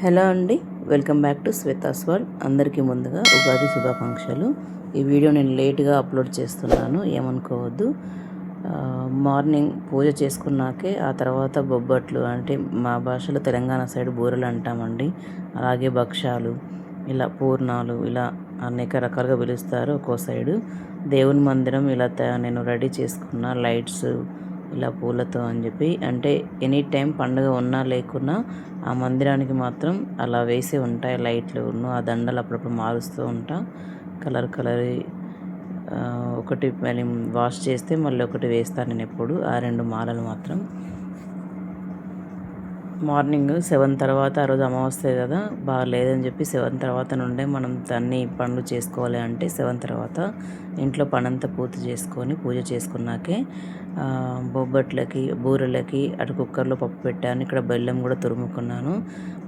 Hello అండి, welcome back to Shweta's world. అందరికీ ముందుగా ఉగాది శుభాకాంక్షలు. ఈ వీడియో నేను లేట్గా అప్లోడ్ చేస్తున్నాను, ఏమనుకోవద్దు. మార్నింగ్ పూజ చేసుకున్నాకే ఆ తర్వాత బొబ్బట్లు, అంటే మా భాషలో తెలంగాణ సైడ్ బూరెలు అంటామండి. అలాగే భక్షాలు, ఇలా పూర్ణాలు, ఇలా అనేక రకాలుగా పిలుస్తారు ఒక్కో సైడు. దేవుని మందిరం ఇలా నేను రెడీ చేసుకున్న లైట్స్ ఇలా పూలతో అని చెప్పి, అంటే ఎనీ టైం పండుగ ఉన్నా లేకున్నా ఆ మందిరానికి మాత్రం అలా వేసి ఉంటాయి లైట్లు. ఆ దండలు అప్పుడప్పుడు మారుస్తూ ఉంటా, కలర్ ఒకటి మళ్ళీ వాష్ చేస్తే మళ్ళీ ఒకటి వేస్తాను నేను ఎప్పుడు. ఆ 2 మాలలు మాత్రం మార్నింగ్ 7 తర్వాత, ఆ రోజు అమావాస్య కదా, బాగా లేదని చెప్పి 7 తర్వాత నుండే మనం అన్ని పనులు చేసుకోవాలి. అంటే 7 తర్వాత ఇంట్లో పనంతా పూర్తి చేసుకొని పూజ చేసుకున్నాకే బొబ్బట్లకి, బూరెలకి అటు కుక్కర్లో పప్పు పెట్టాను. ఇక్కడ బెల్లం కూడా తురుముకున్నాను.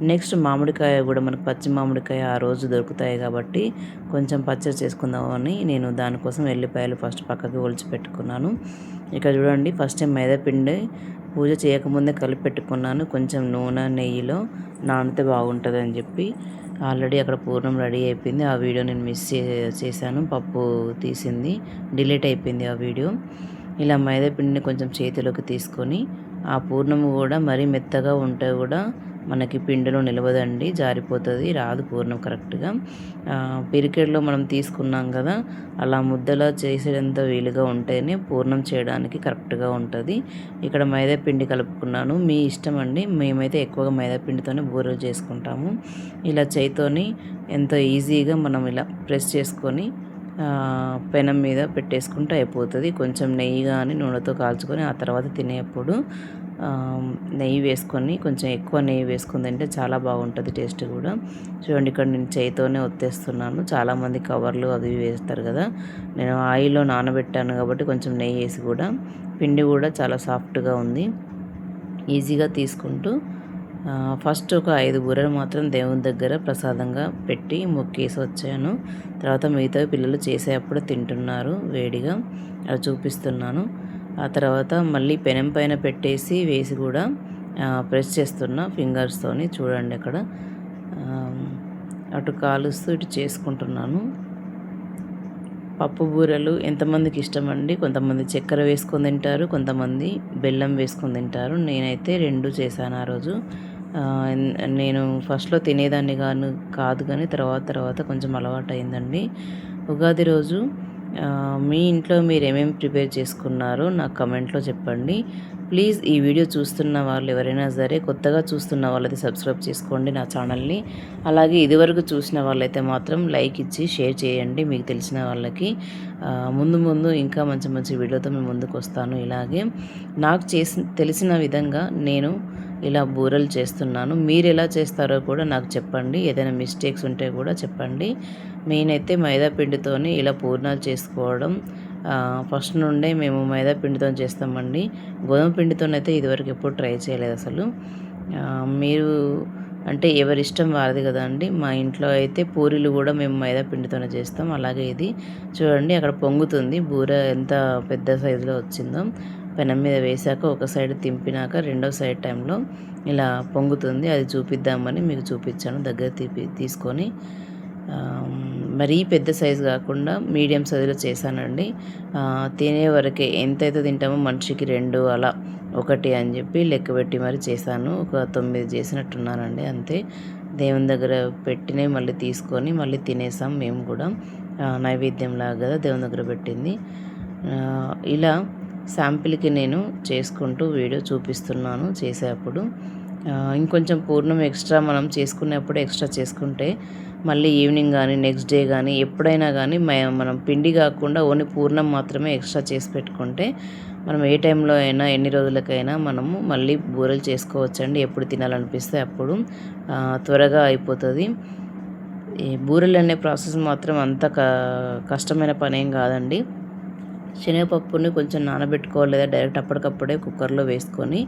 నెక్స్ట్ మామిడికాయ కూడా, మనకు పచ్చి మామిడికాయ ఆ రోజు దొరుకుతాయి కాబట్టి కొంచెం పచ్చడి చేసుకుందామని నేను దానికోసం ఎల్లిపాయలు ఫస్ట్ పక్కకి ఒలిచి పెట్టుకున్నాను. ఇక్కడ చూడండి, ఫస్ట్ టైం మైదా పిండి పూజ చేయకముందే కలిపి పెట్టుకున్నాను. కొంచెం నూనె నెయ్యిలో నానితే బాగుంటుంది అని చెప్పి. ఆల్రెడీ అక్కడ పూర్ణం రెడీ అయిపోయింది. ఆ వీడియో నేను మిస్ చేశాను, పప్పు తీసింది డిలీట్ అయిపోయింది ఆ వీడియో. ఇలా మైదా పిండిని కొంచెం చేతిలోకి తీసుకొని, ఆ పూర్ణము కూడా మరీ మెత్తగా ఉంటే కూడా మనకి పిండిలో నిలవదండి, జారిపోతుంది, రాదు పూర్ణం కరెక్ట్గా. పిరికెడ్లో మనం తీసుకున్నాం కదా, అలా ముద్దలా చేసేంత వీలుగా ఉంటేనే పూర్ణం చేయడానికి కరెక్ట్గా ఉంటుంది. ఇక్కడ మైదా పిండి కలుపుకున్నాను, మీ ఇష్టం అండి. మేమైతే ఎక్కువగా మైదా పిండితోనే బూరెలు చేసుకుంటాము. ఇలా చేయితోని ఎంతో ఈజీగా మనం ఇలా ప్రెస్ చేసుకొని పెనం మీద పెట్టేసుకుంటే అయిపోతుంది. కొంచెం నెయ్యి కానీ నూనెతో కాల్చుకొని ఆ తర్వాత తినేప్పుడు నెయ్యి వేసుకొని, కొంచెం ఎక్కువ నెయ్యి వేసుకొని తింటే చాలా బాగుంటుంది టేస్ట్ కూడా. చూడండి, ఇక్కడ నేను చేయితోనే ఒత్తేస్తున్నాను. చాలామంది కవర్లు అవి వేస్తారు కదా, నేను ఆయిల్లో నానబెట్టాను కాబట్టి కొంచెం నెయ్యి వేసి కూడా, పిండి కూడా చాలా సాఫ్ట్గా ఉంది. ఈజీగా తీసుకుంటూ ఫస్ట్ ఒక 5 బూరెలు మాత్రం దేవుని దగ్గర ప్రసాదంగా పెట్టి మొక్కేసి వచ్చాను. తర్వాత మిగతా పిల్లలు చేసేటప్పుడు తింటున్నారు వేడిగా, అలా చూపిస్తున్నాను. ఆ తర్వాత మళ్ళీ పెనం పైన పెట్టేసి వేసి కూడా ప్రెస్ చేస్తున్నా ఫింగర్స్తోని. చూడండి అక్కడ అటు కాలుస్తూ ఇటు చేసుకుంటున్నాను. పప్పు బూరెలు ఎంతమందికి ఇష్టమండి. కొంతమంది చక్కెర వేసుకొని తింటారు, కొంతమంది బెల్లం వేసుకొని తింటారు. నేనైతే 2 చేశాను ఆ రోజు. నేను ఫస్ట్లో తినేదాన్ని కాదు కానీ తర్వాత కొంచెం అలవాటు అయిందండి. ఉగాది రోజు మీ ఇంట్లో మీరు ఏమేమి ప్రిపేర్ చేసుకున్నారో నాకు కమెంట్లో చెప్పండి. ప్లీజ్ ఈ వీడియో చూస్తున్న వాళ్ళు ఎవరైనా సరే, కొత్తగా చూస్తున్న వాళ్ళైతే సబ్స్క్రైబ్ చేసుకోండి నా ఛానల్ని. అలాగే ఇదివరకు చూసిన వాళ్ళైతే మాత్రం లైక్ ఇచ్చి షేర్ చేయండి మీకు తెలిసిన వాళ్ళకి. ముందు ఇంకా మంచి వీడియోతో మేము ముందుకు వస్తాను. ఇలాగే నాకు తెలిసిన విధంగా నేను ఇలా బూరెలు చేస్తున్నాను. మీరు ఎలా చేస్తారో కూడా నాకు చెప్పండి. ఏదైనా మిస్టేక్స్ ఉంటే కూడా చెప్పండి. నేనైతే మైదా పిండితోని ఇలా పూర్ణాలు చేసుకోవడం ఫస్ట్ నుండే మేము మైదా పిండితో చేస్తామండి. గోధుమ పిండితోనైతే ఇదివరకు ఎప్పుడు ట్రై చేయలేదు అసలు. మీరు అంటే ఎవరి ఇష్టం వారిది కదా అండి. మా ఇంట్లో అయితే పూరీలు కూడా మేము మైదా పిండితోనే చేస్తాం. అలాగే ఇది చూడండి, అక్కడ పొంగుతుంది బూర, ఎంత పెద్ద సైజులో వచ్చిందో. పెనం మీద వేసాక ఒక సైడ్ తింపినాక రెండో సైడ్ టైంలో ఇలా పొంగుతుంది. అది చూపిద్దామని మీకు చూపించాను దగ్గర తీసుకొని. మరీ పెద్ద సైజు కాకుండా మీడియం సైజులో చేశానండి. తినే వరకే, ఎంతైతే తింటామో మనిషికి 2 అలా 1 అని చెప్పి లెక్క పెట్టి మరి చేశాను. ఒక 9 చేసినట్టున్నానండి అంతే. దేవుని దగ్గర పెట్టినవి మళ్ళీ తీసుకొని మళ్ళీ తినేసాం మేము కూడా. నైవేద్యంలాగా కదా దేవుని దగ్గర పెట్టింది. ఇలా శాంపిల్కి నేను చేసుకుంటూ వీడియో చూపిస్తున్నాను చేసేటప్పుడు. ఇంకొంచెం పూర్ణం ఎక్స్ట్రా మనం చేసుకునేప్పుడు ఎక్స్ట్రా చేసుకుంటే మళ్ళీ ఈవినింగ్ కానీ నెక్స్ట్ డే కానీ ఎప్పుడైనా కానీ మనం పిండి కాకుండా ఓన్లీ పూర్ణం మాత్రమే ఎక్స్ట్రా చేసి పెట్టుకుంటే మనం ఏ టైంలో అయినా ఎన్ని రోజులకైనా మనము మళ్ళీ బూరెలు చేసుకోవచ్చండి. ఎప్పుడు తినాలనిపిస్తే అప్పుడు త్వరగా అయిపోతుంది. ఈ బూరెలు అనే ప్రాసెస్ మాత్రం అంత కష్టమైన పని ఏం కాదండి. శనగపప్పుని కొంచెం నానబెట్టుకోవాలి, లేదా డైరెక్ట్ అప్పటికప్పుడే కుక్కర్లో వేసుకొని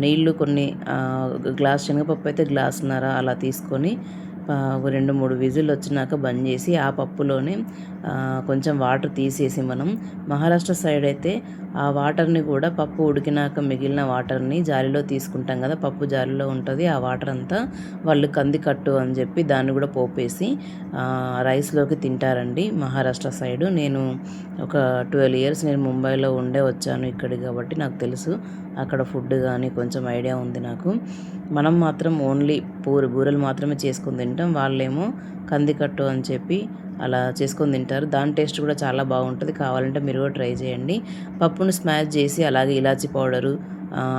నీళ్ళు కొన్ని గ్లాస్ శనగపప్పు అయితే గ్లాసున్నర అలా తీసుకొని 2, 3 విజిల్ వచ్చినాక బంద్ చేసి ఆ పప్పులోనే కొంచెం వాటర్ తీసేసి మనం మహారాష్ట్ర సైడ్ అయితే ఆ వాటర్ని కూడా పప్పు ఉడికినాక మిగిలిన వాటర్ని జాలిలో తీసుకుంటాం కదా, పప్పు జాలిలో ఉంటుంది ఆ వాటర్ అంతా, వాళ్ళు కంది కట్టు అని చెప్పి దాన్ని కూడా పోపేసి రైస్లోకి తింటారండి మహారాష్ట్ర సైడు. నేను ఒక 12 ఇయర్స్ నేను ముంబైలో ఉండే వచ్చాను ఇక్కడికి, కాబట్టి నాకు తెలుసు అక్కడ ఫుడ్ కానీ కొంచెం ఐడియా ఉంది నాకు. మనం మాత్రం ఓన్లీ బూరెలు మాత్రమే చేసుకొని తింటాం, వాళ్ళేమో కందికట్టు అని చెప్పి అలా చేసుకొని తింటారు. దాని టేస్ట్ కూడా చాలా బాగుంటుంది, కావాలంటే మీరు కూడా ట్రై చేయండి. పప్పును స్మాష్ చేసి అలాగే ఇలాచీ పౌడరు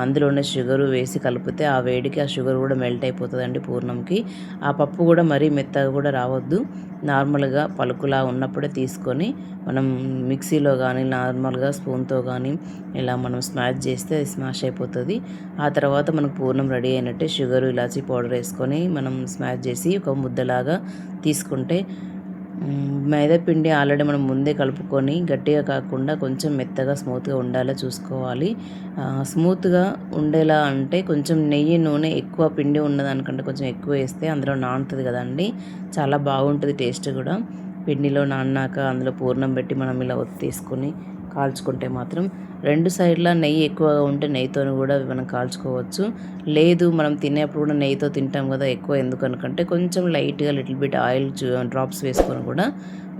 అందులోనే షుగరు వేసి కలిపితే ఆ వేడికి ఆ షుగర్ కూడా మెల్ట్ అయిపోతుందండి పూర్ణంకి. ఆ పప్పు కూడా మరీ మెత్తగా కూడా రావద్దు, నార్మల్గా పలుకులా ఉన్నప్పుడే తీసుకొని మనం మిక్సీలో కానీ నార్మల్గా స్పూన్తో కానీ ఇలా మనం స్మాష్ చేస్తే అది స్మాష్ అయిపోతుంది. ఆ తర్వాత మనకు పూర్ణం రెడీ అయినట్టే. షుగరు ఇలాచీ పౌడర్ వేసుకొని మనం స్మాష్ చేసి ఒక ముద్దలాగా తీసుకుంటే, మైదా పిండి ఆల్రెడీ మనం ముందే కలుపుకొని గట్టిగా కాకుండా కొంచెం మెత్తగా స్మూత్గా ఉండేలా చూసుకోవాలి. స్మూత్గా ఉండేలా అంటే కొంచెం నెయ్యి నూనె ఎక్కువ పిండి ఉన్నదానికంటే కొంచెం ఎక్కువ వేస్తే అందులో నానుతుంది కదండి, చాలా బాగుంటుంది టేస్ట్ కూడా. పిండిలో నాన్నాక అందులో పూర్ణం పెట్టి మనం ఇలా ఒత్తేసుకొని కాల్చుకుంటే మాత్రం 2 సైడ్ల నెయ్యి ఎక్కువగా ఉంటే నెయ్యితో కూడా మనం కాల్చుకోవచ్చు. లేదు మనం తినేప్పుడు కూడా నెయ్యితో తింటాం కదా, ఎక్కువ ఎందుకు అనుకుంటే కొంచెం లైట్గా లిటిల్ బిట్ ఆయిల్ డ్రాప్స్ వేసుకొని కూడా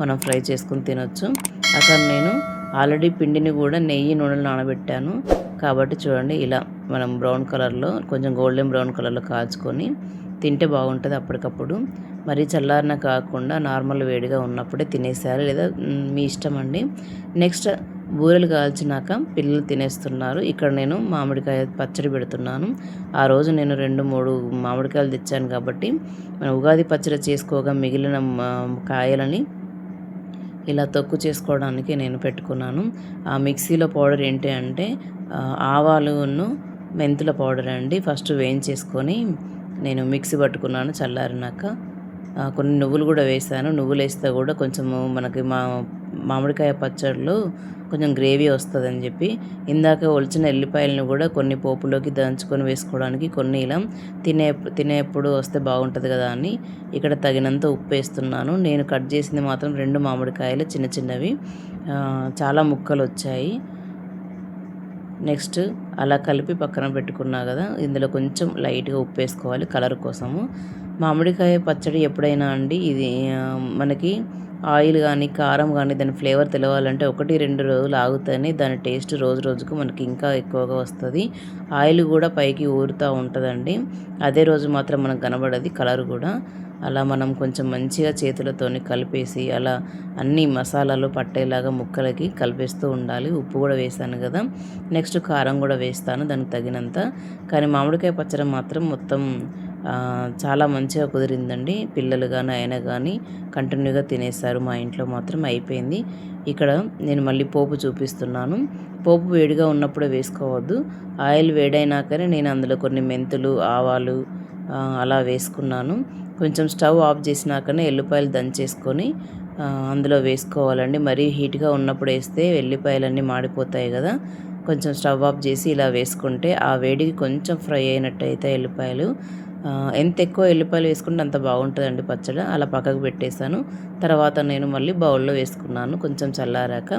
మనం ఫ్రై చేసుకొని తినొచ్చు. అక్కడ నేను ఆల్రెడీ పిండిని కూడా నెయ్యి నూనెలు నానబెట్టాను కాబట్టి చూడండి, ఇలా మనం బ్రౌన్ కలర్లో కొంచెం గోల్డెన్ బ్రౌన్ కలర్లో కాల్చుకొని తింటే బాగుంటుంది అప్పటికప్పుడు. మరీ చల్లారిన కాకుండా నార్మల్ వేడిగా ఉన్నప్పుడే తినేసేయాలి, లేదా మీ ఇష్టం అండి. నెక్స్ట్ బూరెలు కాల్చినాక పిల్లలు తినేస్తున్నారు. ఇక్కడ నేను మామిడికాయ పచ్చడి పెడుతున్నాను. ఆ రోజు నేను 2, 3 మామిడికాయలు తెచ్చాను కాబట్టి మనం ఉగాది పచ్చడి చేసుకోగా మిగిలిన కాయలని ఇలా తొక్కు చేసుకోవడానికి నేను పెట్టుకున్నాను. ఆ మిక్సీలో పౌడర్ ఏంటి అంటే ఆవాలును మెంతుల పౌడర్ అండి. ఫస్ట్ వేయించేసుకొని నేను మిక్సీ పట్టుకున్నాను చల్లారినాక. కొన్ని నువ్వులు కూడా వేసాను. నువ్వులు వేస్తే కూడా కొంచెము మనకి మామిడికాయ పచ్చడిలో కొంచెం గ్రేవీ వస్తుందని చెప్పి ఇందాక ఒలిచిన ఎల్లిపాయలను కూడా కొన్ని పోపులోకి దంచుకొని వేసుకోవడానికి, కొన్ని ఇలా తినేప్పుడు వస్తే బాగుంటుంది కదా అని ఇక్కడ తగినంత ఉప్పు వేస్తున్నాను. నేను కట్ చేసింది మాత్రం 2 మామిడికాయలు చిన్న చిన్నవి, చాలా ముక్కలు వచ్చాయి. నెక్స్ట్ అలా కలిపి పక్కన పెట్టుకున్నా కదా, ఇందులో కొంచెం లైట్గా ఉప్పు వేసుకోవాలి కలర్ కోసము. మామిడికాయ పచ్చడి ఎప్పుడైనా అండి ఇది మనకి ఆయిల్ కానీ కారం కానీ దాని ఫ్లేవర్ తెలవాలంటే 1-2 రోజులు ఆగుతేనే దాని టేస్ట్ రోజు రోజుకు మనకి ఇంకా ఎక్కువగా వస్తుంది. ఆయిల్ కూడా పైకి ఊరుతూ ఉంటుందండి, అదే రోజు మాత్రం మనకు కనబడది కలర్ కూడా. అలా మనం కొంచెం మంచిగా చేతులతోని కలిపేసి అలా అన్ని మసాలాలు పట్టేలాగా ముక్కలకి కలిపేస్తూ ఉండాలి. ఉప్పు కూడా వేసాను కదా, నెక్స్ట్ కారం కూడా వేస్తాను దానికి తగినంత. కానీ మామిడికాయ పచ్చడి మాత్రం మొత్తం చాలా మంచిగా కుదిరిందండి. పిల్లలు కానీ అయినా కానీ కంటిన్యూగా తినేస్తారు. మా ఇంట్లో మాత్రం అయిపోయింది. ఇక్కడ నేను మళ్ళీ పోపు చూపిస్తున్నాను. పోపు వేడిగా ఉన్నప్పుడే వేసుకోవద్దు, ఆయిల్ వేడైనాకనే నేను అందులో కొన్ని మెంతులు, ఆవాలు అలా వేసుకున్నాను. కొంచెం స్టవ్ ఆఫ్ చేసినాకనే ఎల్లిపాయలు దంచేసుకొని అందులో వేసుకోవాలండి. మరీ హీట్గా ఉన్నప్పుడు వేస్తే ఎల్లిపాయలన్నీ మాడిపోతాయి కదా, కొంచెం స్టవ్ ఆఫ్ చేసి ఇలా వేసుకుంటే ఆ వేడికి కొంచెం ఫ్రై అయినట్టయితే ఎల్లిపాయలు, ఎంత ఎక్కువ ఎల్లిపాయలు వేసుకుంటే అంత బాగుంటుందండి పచ్చడి. అలా పక్కకు పెట్టేశాను. తర్వాత నేను మళ్ళీ బౌల్లో వేసుకున్నాను కొంచెం చల్లారాక.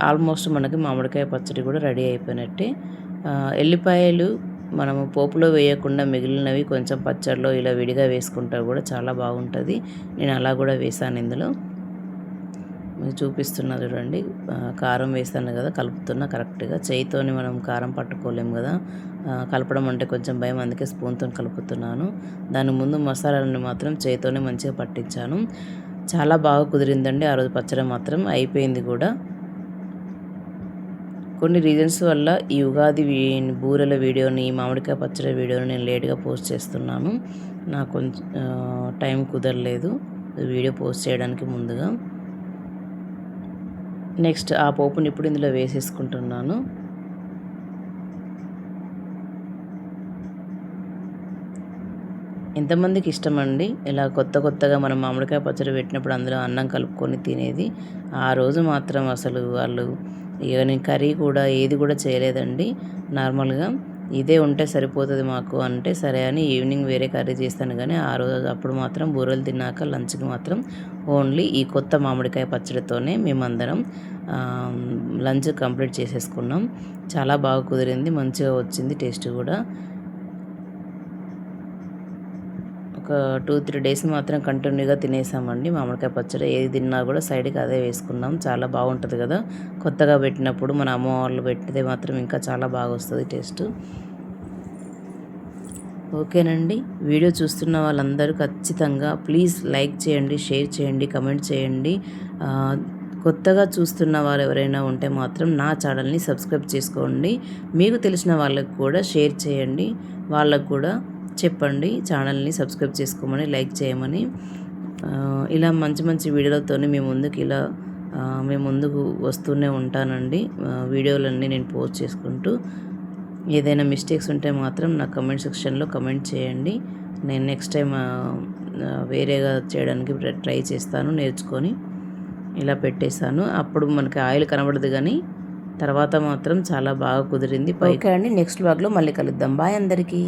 ఆల్మోస్ట్ మనకి మామిడికాయ పచ్చడి కూడా రెడీ అయిపోయినట్టే. ఎల్లిపాయలు మనము పోపులో వేయకుండా మిగిలినవి కొంచెం పచ్చడిలో ఇలా విడిగా వేసుకుంటా కూడా చాలా బాగుంటుంది. నేను అలా కూడా వేసాను ఇందులో. చూపిస్తున్నా చూడండి, కారం వేసాను కదా కలుపుతున్నా కరెక్ట్గా. చేయితోని మనం కారం పట్టుకోలేము కదా, కలపడం అంటే కొంచెం భయం, అందుకే స్పూన్తో కలుపుతున్నాను. దాని ముందు మసాలాలను మాత్రం చేయితోనే మంచిగా పట్టించాను. చాలా బాగా కుదిరిందండి ఆ రోజు పచ్చడి మాత్రం, అయిపోయింది కూడా. కొన్ని రీజన్స్ వల్ల ఈ ఉగాది బూరెల వీడియోని, మామిడికాయ పచ్చడి వీడియోని నేను లేట్గా పోస్ట్ చేస్తున్నాను. నాకు కొంచెం టైం కుదరలేదు వీడియో పోస్ట్ చేయడానికి ముందుగా. నెక్స్ట్ ఆ పోపుని ఇప్పుడు ఇందులో వేసేసుకుంటున్నాను. ఎంతమందికి ఇష్టమండి ఇలా కొత్తగా మనం మామిడికాయ పచ్చడి పెట్టినప్పుడు అందులో అన్నం కలుపుకొని తినేది. ఆ రోజు మాత్రం అసలు వాళ్ళు ఇక నేను కర్రీ కూడా ఏది కూడా చేయలేదండి. నార్మల్గా ఇదే ఉంటే సరిపోతుంది మాకు అంటే సరే అని ఈవినింగ్ వేరే కర్రీ చేస్తాను. కానీ ఆ రోజు అప్పుడు మాత్రం బూరెలు తిన్నాక లంచ్కి మాత్రం ఓన్లీ ఈ కొత్త మామిడికాయ పచ్చడితోనే మేమందరం లంచ్ కంప్లీట్ చేసేసుకున్నాం. చాలా బాగా కుదిరింది, మంచిగా వచ్చింది టేస్ట్ కూడా. ఒక 2-3 డేస్ మాత్రం కంటిన్యూగా తినేసామండి మామిడికాయ పచ్చడి. ఏది తిన్నా కూడా సైడ్కి అదే వేసుకున్నాం. చాలా బాగుంటుంది కదా, కొత్తగా పెట్టినప్పుడు మన అమ్మ వాళ్ళు పెట్టితే మాత్రం ఇంకా చాలా బాగా వస్తుంది టేస్ట్. ఓకేనండి, వీడియో చూస్తున్న వాళ్ళందరూ ఖచ్చితంగా ప్లీజ్ లైక్ చేయండి, షేర్ చేయండి, కమెంట్ చేయండి. కొత్తగా చూస్తున్న వారు ఎవరైనా ఉంటే మాత్రం నా ఛానల్ని సబ్స్క్రైబ్ చేసుకోండి. మీకు తెలిసిన వాళ్ళకు కూడా షేర్ చేయండి, వాళ్ళకు కూడా చెప్పండి ఛానల్ని సబ్స్క్రైబ్ చేసుకోమని, లైక్ చేయమని. ఇలా మంచి మంచి వీడియోలతో మేము ముందుకు వస్తూనే ఉంటానండి. వీడియోలన్నీ నేను పోస్ట్ చేసుకుంటూ. ఏదైనా మిస్టేక్స్ ఉంటే మాత్రం నా కమెంట్ సెక్షన్లో కమెంట్ చేయండి. నేను నెక్స్ట్ టైం వేరేగా చేయడానికి ట్రై చేస్తాను నేర్చుకొని. ఇలా పెట్టేశాను. అప్పుడు మనకి ఆయిల్ కనబడదు, కానీ తర్వాత మాత్రం చాలా బాగా కుదిరింది. ఓకే అండి, నెక్స్ట్ వ్లాగ్లో మళ్ళీ కలుద్దాం. బాయ్ అందరికీ.